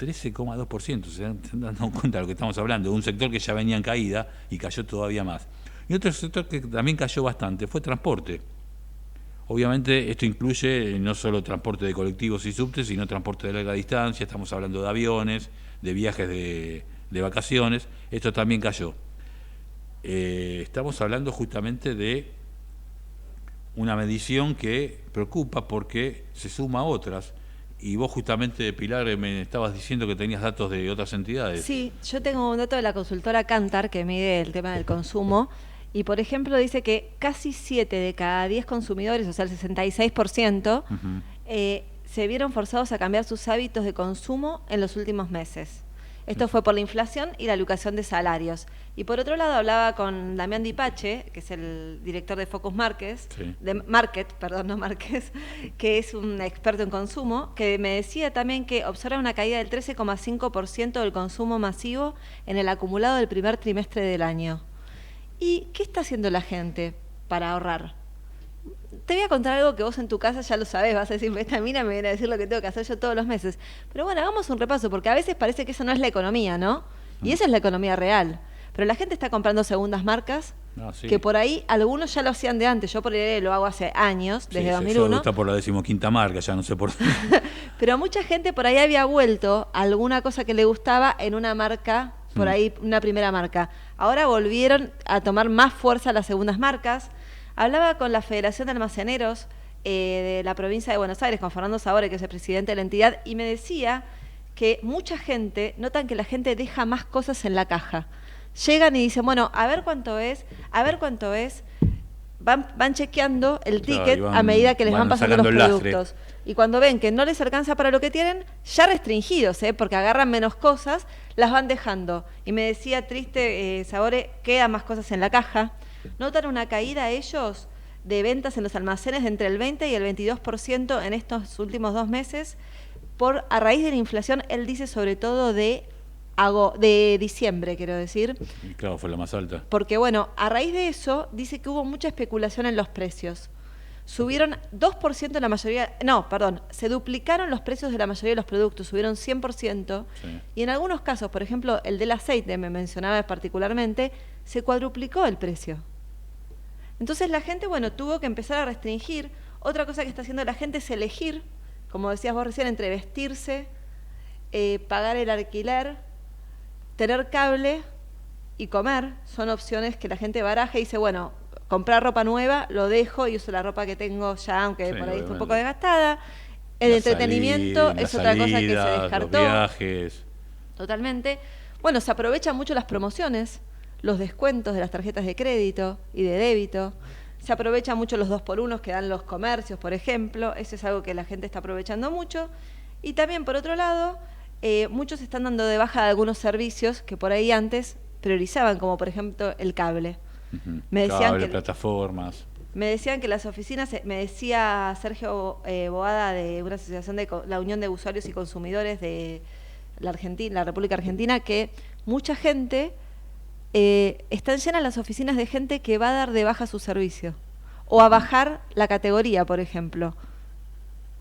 13,2%, se dan dando cuenta de lo que estamos hablando, de un sector que ya venía en caída y cayó todavía más. Y otro sector que también cayó bastante fue transporte. Obviamente esto incluye no solo transporte de colectivos y subtes, sino transporte de larga distancia, estamos hablando de aviones, de viajes de vacaciones, esto también cayó. Estamos hablando justamente de una medición que preocupa porque se suma a otras. Y vos justamente, Pilar, me estabas diciendo que tenías datos de otras entidades. Sí, yo tengo un dato de la consultora Kantar que mide el tema del consumo y, por ejemplo, dice que casi 7 de cada 10 consumidores, o sea, el 66%, se vieron forzados a cambiar sus hábitos de consumo en los últimos meses. Esto fue por la inflación y la educación de salarios. Y por otro lado hablaba con Damián Dipache, que es el director de Focus Market, que es un experto en consumo, que me decía también que observa una caída del 13,5% del consumo masivo en el acumulado del primer trimestre del año. ¿Y qué está haciendo la gente para ahorrar? Te voy a contar algo que vos en tu casa ya lo sabés, vas a decir, esta mina me viene a decir lo que tengo que hacer yo todos los meses. Pero bueno, hagamos un repaso, porque a veces parece que eso no es la economía, ¿no? Y esa es la economía real. Pero la gente está comprando segundas marcas, que por ahí algunos ya lo hacían de antes. Yo por ahí lo hago hace años, desde 2001. Eso está por la 15ª marca, ya no sé por qué. Pero mucha gente por ahí había vuelto a alguna cosa que le gustaba en una marca, por ahí una primera marca. Ahora volvieron a tomar más fuerza las segundas marcas. Hablaba con la Federación de Almaceneros de la provincia de Buenos Aires, con Fernando Sabore, que es el presidente de la entidad, y me decía que mucha gente, notan que la gente deja más cosas en la caja. Llegan y dicen, bueno, a ver cuánto es, van chequeando el ticket a medida que les van pasando los productos. Y cuando ven que no les alcanza para lo que tienen, ya restringidos, porque agarran menos cosas, las van dejando. Y me decía, triste, Sabore, quedan más cosas en la caja. notan una caída ellos de ventas en los almacenes de entre el 20 y el 22% en estos últimos 2 meses, a raíz de la inflación. Él dice sobre todo de diciembre, quiero decir. Y claro, fue la más alta. Porque bueno, a raíz de eso, dice que hubo mucha especulación en los precios. Subieron 2% la mayoría, se duplicaron los precios de la mayoría de los productos, subieron 100%, sí. Y en algunos casos, por ejemplo, el del aceite, me mencionaba particularmente, se cuadruplicó el precio. Entonces la gente, bueno, tuvo que empezar a restringir. Otra cosa que está haciendo la gente es elegir, como decías vos recién, entre vestirse, pagar el alquiler, tener cable y comer. Son opciones que la gente baraja y dice, bueno, comprar ropa nueva, lo dejo y uso la ropa que tengo ya, aunque por ahí está un poco desgastada. El entretenimiento es otra cosa que se descartó. Los viajes. Totalmente. Bueno, se aprovechan mucho las promociones, los descuentos de las tarjetas de crédito y de débito. Se aprovechan mucho los 2x1 que dan los comercios, por ejemplo. Eso es algo que la gente está aprovechando mucho. Y también, por otro lado, muchos están dando de baja de algunos servicios que por ahí antes priorizaban, como por ejemplo el cable. Uh-huh. Me decían plataformas. Me decían que las oficinas, me decía Sergio Boada de una asociación de la Unión de Usuarios y Consumidores de la República Argentina, que mucha gente, están llenas las oficinas de gente que va a dar de baja su servicio o a bajar la categoría, por ejemplo.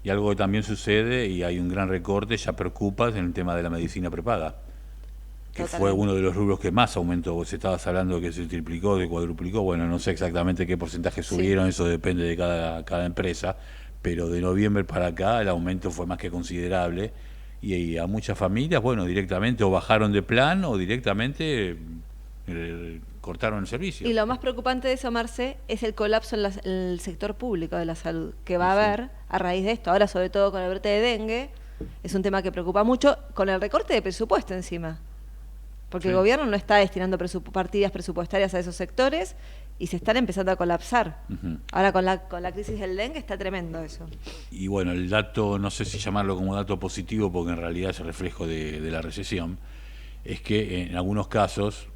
Y algo que también sucede, y hay un gran recorte, ya preocupa, en el tema de la medicina prepaga, que totalmente. Fue uno de los rubros que más aumentó. Vos estabas hablando que se triplicó, que cuadruplicó. Bueno, no sé exactamente qué porcentaje subieron, sí. Eso depende de cada empresa, pero de noviembre para acá el aumento fue más que considerable, y a muchas familias, bueno, directamente o bajaron de plan o directamente cortaron el servicio. Y lo más preocupante de eso, Marce, es el colapso en el sector público de la salud, que va a haber a raíz de esto. Ahora, sobre todo con el brote de dengue, es un tema que preocupa mucho, con el recorte de presupuesto encima. Porque el gobierno no está destinando partidas presupuestarias a esos sectores y se están empezando a colapsar. Uh-huh. Ahora con la crisis del dengue está tremendo eso. Y bueno, el dato, no sé si llamarlo como dato positivo, porque en realidad es el reflejo de la recesión, es que en algunos casos,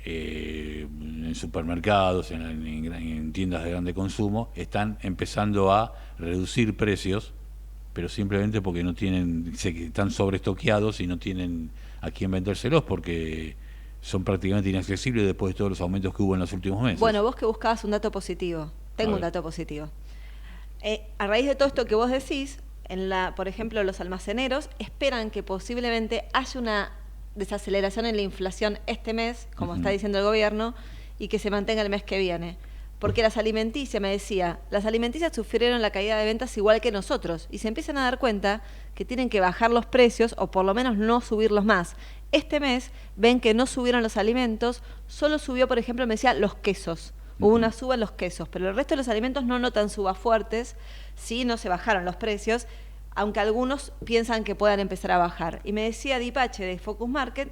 en supermercados, en tiendas de grande consumo, están empezando a reducir precios, pero simplemente porque no tienen, están sobreestoqueados y no tienen a quién vendérselos, porque son prácticamente inaccesibles después de todos los aumentos que hubo en los últimos meses. Bueno, vos que buscabas un dato positivo, tengo un dato positivo. A raíz de todo esto que vos decís, por ejemplo, los almaceneros esperan que posiblemente haya una desaceleración en la inflación este mes, como está diciendo el gobierno, y que se mantenga el mes que viene. Porque las alimenticias, me decía, las alimenticias sufrieron la caída de ventas igual que nosotros, y se empiezan a dar cuenta que tienen que bajar los precios o por lo menos no subirlos más. Este mes ven que no subieron los alimentos, solo subió, por ejemplo, me decía, los quesos. Hubo una suba en los quesos, pero el resto de los alimentos no notan subas fuertes, sí no se bajaron los precios, aunque algunos piensan que puedan empezar a bajar. Y me decía Dipache de Focus Market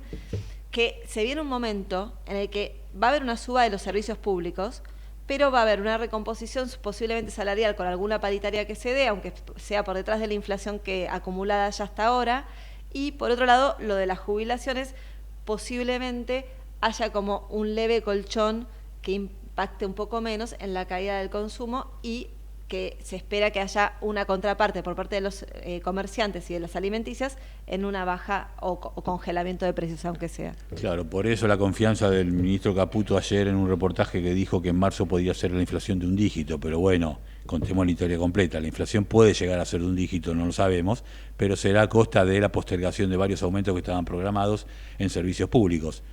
que se viene un momento en el que va a haber una suba de los servicios públicos, pero va a haber una recomposición posiblemente salarial con alguna paritaria que se dé, aunque sea por detrás de la inflación que acumulada ya hasta ahora. Y por otro lado, lo de las jubilaciones, posiblemente haya como un leve colchón que impacte un poco menos en la caída del consumo y que se espera que haya una contraparte por parte de los comerciantes y de las alimenticias en una baja o congelamiento de precios, aunque sea. Claro, por eso la confianza del ministro Caputo ayer en un reportaje que dijo que en marzo podía ser la inflación de un dígito, pero bueno, contemos la historia completa. La inflación puede llegar a ser de un dígito, no lo sabemos, pero será a costa de la postergación de varios aumentos que estaban programados en servicios públicos.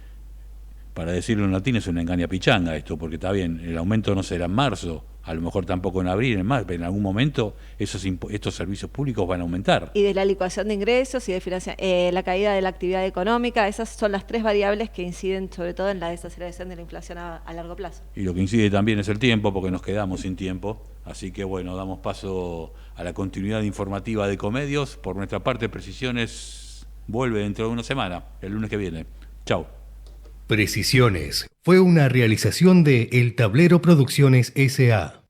Para decirlo en latín es una engaña pichanga esto, porque está bien, el aumento no será en marzo, a lo mejor tampoco en abril, en marzo, pero en algún momento estos servicios públicos van a aumentar. Y de la licuación de ingresos y de la caída de la actividad económica, esas son las tres variables que inciden sobre todo en la desaceleración de la inflación a largo plazo. Y lo que incide también es el tiempo, porque nos quedamos sin tiempo, así que bueno, damos paso a la continuidad informativa de Ecomedios. Por nuestra parte, Precisiones vuelve dentro de una semana, el lunes que viene. Chau. Precisiones fue una realización de El Tablero Producciones S.A.